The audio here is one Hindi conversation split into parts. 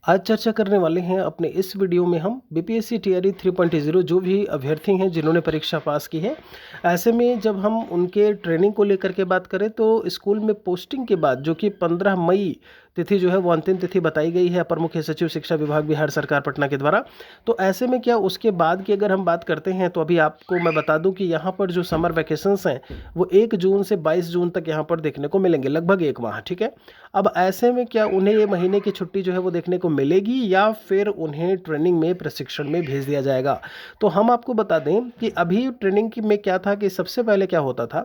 आज चर्चा करने वाले हैं अपने इस वीडियो में हम बीपीएससी टीआरई 3.0 जो भी अभ्यर्थी हैं जिन्होंने परीक्षा पास की है, ऐसे में जब हम उनके ट्रेनिंग को लेकर के बात करें तो स्कूल में पोस्टिंग के बाद जो कि 15 मई तिथि जो है वो अंतिम तिथि बताई गई है अपर मुख्य सचिव शिक्षा विभाग बिहार सरकार पटना के द्वारा। तो ऐसे में क्या उसके बाद की अगर हम बात करते हैं तो अभी आपको मैं बता दूं कि यहाँ पर जो समर वैकेशंस हैं वो 1 जून से 22 जून तक यहाँ पर देखने को मिलेंगे, लगभग 1 माह। ठीक है, अब ऐसे में क्या उन्हें ये महीने की छुट्टी जो है वो देखने को मिलेगी या फिर उन्हें ट्रेनिंग में प्रशिक्षण में भेज दिया जाएगा? तो हम आपको बता दें कि अभी ट्रेनिंग की में क्या था कि सबसे पहले क्या होता था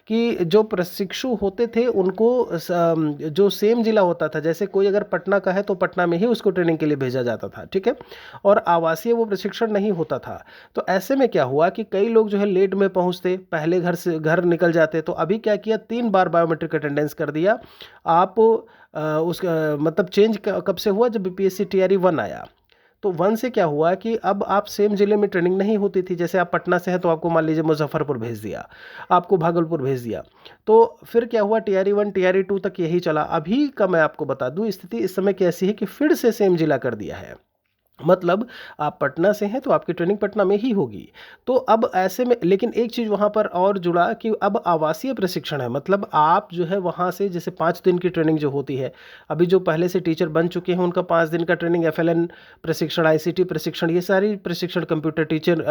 कि जो प्रशिक्षु होते थे उनको जो सेम जिला होता था, जैसे कोई अगर पटना का है तो पटना में ही उसको ट्रेनिंग के लिए भेजा जाता था। ठीक है, और आवासीय वो प्रशिक्षण नहीं होता था। तो ऐसे में क्या हुआ कि कई लोग जो है लेट में पहुंचते, पहले घर निकल जाते। तो अभी क्या किया, 3 बार बायोमेट्रिक अटेंडेंस कर दिया। आप उसका मतलब चेंज कब से हुआ, जब बीपीएससी टीआरई 1 आया। तो 1 से क्या हुआ कि अब आप सेम जिले में ट्रेनिंग नहीं होती थी। जैसे आप पटना से हैं तो आपको मान लीजिए मुजफ्फरपुर भेज दिया, आपको भागलपुर भेज दिया। तो फिर क्या हुआ, टीआरई 1 टीआरई 2 तक यही चला। अभी का मैं आपको बता दूं स्थिति इस समय कैसी है कि फिर से सेम जिला कर दिया है। मतलब आप पटना से हैं तो आपकी ट्रेनिंग पटना में ही होगी। तो अब ऐसे में लेकिन एक चीज़ वहाँ पर और जुड़ा कि अब आवासीय प्रशिक्षण है। मतलब आप जो है वहाँ से जैसे 5 दिन की ट्रेनिंग जो होती है, अभी जो पहले से टीचर बन चुके हैं उनका 5 दिन का ट्रेनिंग, एफएलएन प्रशिक्षण, आईसीटी प्रशिक्षण, ये सारी प्रशिक्षण, कंप्यूटर टीचर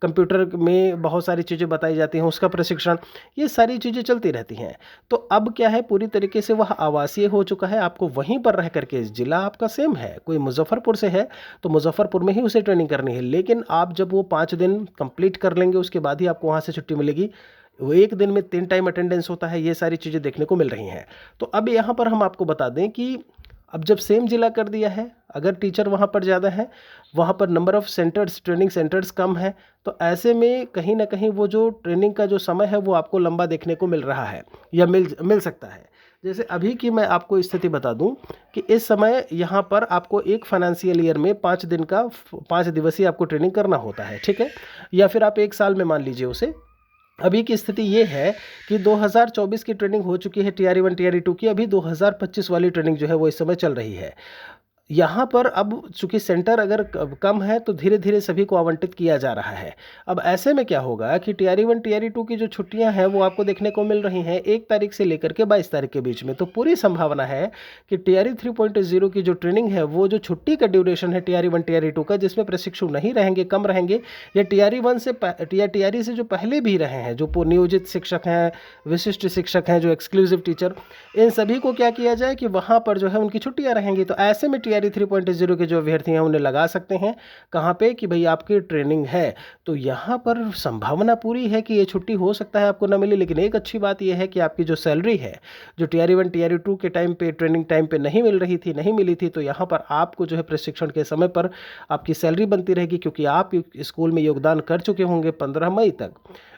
कंप्यूटर में बहुत सारी चीज़ें बताई जाती हैं उसका प्रशिक्षण, ये सारी चीज़ें चलती रहती हैं। तो अब क्या है, पूरी तरीके से वह आवासीय हो चुका है। आपको वहीं पर रह करके, जिला आपका सेम है, कोई मुजफ्फरपुर से है तो मुजफ्फरपुर में ही उसे ट्रेनिंग करनी है। लेकिन आप जब वो 5 दिन कंप्लीट कर लेंगे उसके बाद ही आपको वहाँ से छुट्टी मिलेगी। वो 1 दिन में 3 टाइम अटेंडेंस होता है, ये सारी चीज़ें देखने को मिल रही हैं। तो अब यहाँ पर हम आपको बता दें कि अब जब सेम जिला कर दिया है, अगर टीचर वहाँ पर ज़्यादा है, वहाँ पर number of centres, training centres कम है, तो ऐसे में कहीं ना कहीं वो जो ट्रेनिंग का जो समय है वो आपको लंबा देखने को मिल रहा है या मिल सकता है। जैसे अभी की मैं आपको स्थिति बता दूं कि इस समय यहाँ पर आपको एक फाइनेंशियल ईयर में 5 दिन का 5 दिवसीय आपको ट्रेनिंग करना होता है। ठीक है, या फिर आप 1 साल में मान लीजिए उसे। अभी की स्थिति ये है कि 2024 की ट्रेनिंग हो चुकी है टीआरई 1 टीआरई 2 की, अभी 2025 वाली ट्रेनिंग जो है वो इस समय चल रही है। यहाँ पर अब चूंकि सेंटर अगर कम है तो धीरे धीरे सभी को आवंटित किया जा रहा है। अब ऐसे में क्या होगा कि टीआरई 1 टीआरई 2 की जो छुट्टियां हैं वो आपको देखने को मिल रही हैं 1 तारीख से लेकर के 22 तारीख के बीच में। तो पूरी संभावना है कि टीआरई 3.0 की जो ट्रेनिंग है, वो जो छुट्टी का ड्यूरेशन है टीआरई 1 टीआरई 2 का, जिसमें प्रशिक्षु नहीं रहेंगे, कम रहेंगे, या टीआरई 1 से या टीआरई से जो पहले भी रहे हैं, जो नियोजित शिक्षक हैं, विशिष्ट शिक्षक हैं, जो एक्सक्लूसिव टीचर, इन सभी को क्या किया जाए कि वहाँ पर जो है उनकी छुट्टियाँ रहेंगी। तो ऐसे में टीआरई 3.0 के जो अभ्यर्थी हैं उन्हें लगा सकते हैं कहाँ पे कि भाई आपकी ट्रेनिंग है। तो यहाँ पर संभावना पूरी है कि ये छुट्टी हो सकता है आपको ना मिले। लेकिन एक अच्छी बात यह है कि आपकी जो सैलरी है, जो टीआरई 1 टीआरई 2 के टाइम पे, ट्रेनिंग टाइम पे नहीं मिली थी, तो यहाँ पर आपको जो है प्रशिक्षण के समय पर आपकी सैलरी बनती रहेगी, क्योंकि आप स्कूल में योगदान कर चुके होंगे 15 मई तक।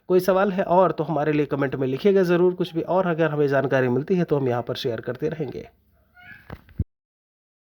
कोई सवाल है और तो हमारे लिए कमेंट में लिखिएगा ज़रूर। कुछ भी और अगर हमें जानकारी मिलती है तो हम यहाँ पर शेयर करते रहेंगे।